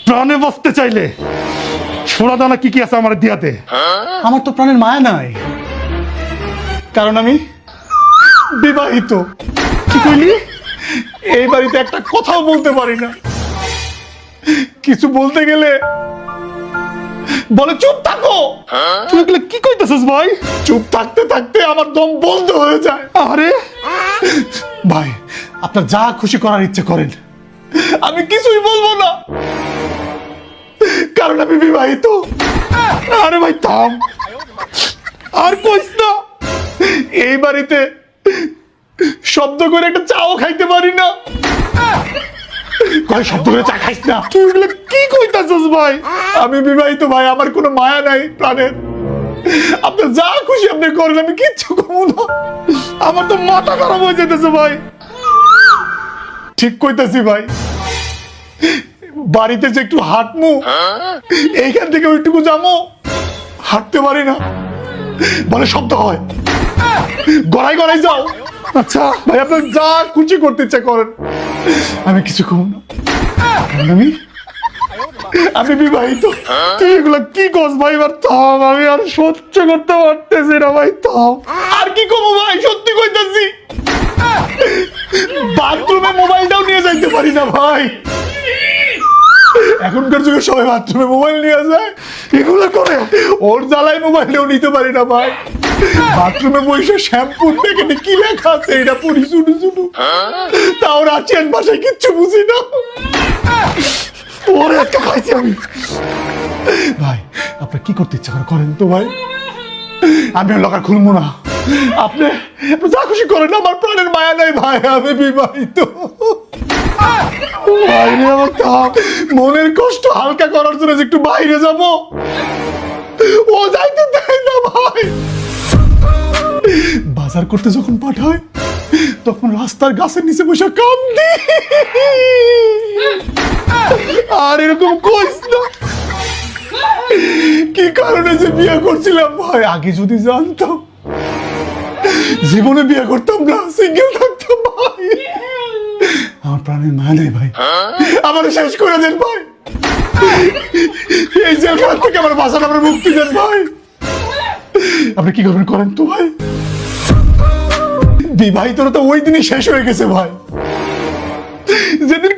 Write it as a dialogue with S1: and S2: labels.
S1: প্রাণে বাঁচতে চাইলে সোনা দানা কি কি আছে আমার দিয়াতে।
S2: আমার তো প্রাণের মায়া নাই, কারণ আমি বিবাহিত।
S1: কি কইলি?
S2: এই বাড়িতে একটা কথাও বলতে পারি না, কিছু বলতে গেলে বলে চুপ থাকো।
S1: তুই এগুলো কি কইতেছিস ভাই?
S2: চুপ থাকতে থাকতে আমার দম বন্ধ হয়ে যায়।
S1: আরে
S2: ভাই, আপনার যা খুশি করার ইচ্ছে করেন, আমি কিছুই বলবো না, কারণ আমি বিবাহিত।
S1: আরে ভাই থাম, আর কইস না।
S2: এই বাড়িতে শব্দ করে একটা চাও খাইতে পারি না। কয় শব্দ করে চা খাইস না?
S1: তুই এগুলো কি কইতাছিস ভাই?
S2: আমি বিবাহিত ভাই, আমার কোনো মায়া নাই প্রাণের। আপনার যা খুশি আপনি করেন, আমি কিচ্ছু করবো না।
S1: আমার তো মাথা খারাপ হয়ে যেতেছে ভাই।
S2: ঠিক কইতাছি ভাই, বাড়িতে যে একটু হাঁটমু, এইখান থেকে ওইটুকু যাবো, হাঁটতে পারি না, বলে শব্দ হয়। গড়াই গড়াই যাও।
S1: আচ্ছা
S2: ভাই, আপনার যা খুশি করতে ইচ্ছা করেন, আমি কিছু করবো না, কারণ আমি বিবাহিত।
S1: তুই এগুলো কি কস ভাই? এবার থাম, আমি আর সহ্য করতে পারতেছি না ভাই, থাম।
S2: আর কি করবো ভাই, সত্যি কইতাছি, বাথরুমে মোবাইলটাও নিয়ে যাইতে পারি না ভাই। এখনকার যুগে সবাই বাথরুমে মোবাইল নিয়ে যায়, এগুলো করে ওর জ্বালায় মোবাইলটাও নিতে পারি না ভাই। বাথরুমে বসে শ্যাম্পু প্যাকেটে কি লেখা আছে এটা পড়ি শুধু শুধু, তাও রাশিয়ান ভাষায় কিচ্ছু বুঝি না।
S1: ওরে একটা খাইছি আমি।
S2: ভাই, আপনার কি করতে ইচ্ছা করে করেন তো ভাই, আমি আর লকার খুলবো না। আপনি যা খুশি করেন, আমার প্রাণের মায়া নাই ভাই, আমি বিবাহিত।
S1: ভাই রে আমার থাম।
S2: মনের কষ্ট হালকা করার জন্য যে একটু বাইরে যাব, ও যাইতে দেয় না ভাই। বাজার করতে যখন পাঠায়, তখন রাস্তার গাছের নিচে বসে কান্দি। আর এরকম কইস না। কি কারণে যে বিয়ে করছিলাম ভাই, আগে যদি জানতাম জীবনে বিয়ে করতাম না, সিঙ্গেল থাকতাম ভাই। আমার প্রাণের মায়া নেই ভাই, আমার শেষ করে দেন ভাই। এই জেলখানা থেকে আমার বাসাটা আমার মুক্তি দেন ভাই। আপনি কি করবেন করেন তো ভাই। বিবাহিতরা তো ওই দিনই শেষ হয়ে গেছে ভাই, যেদিন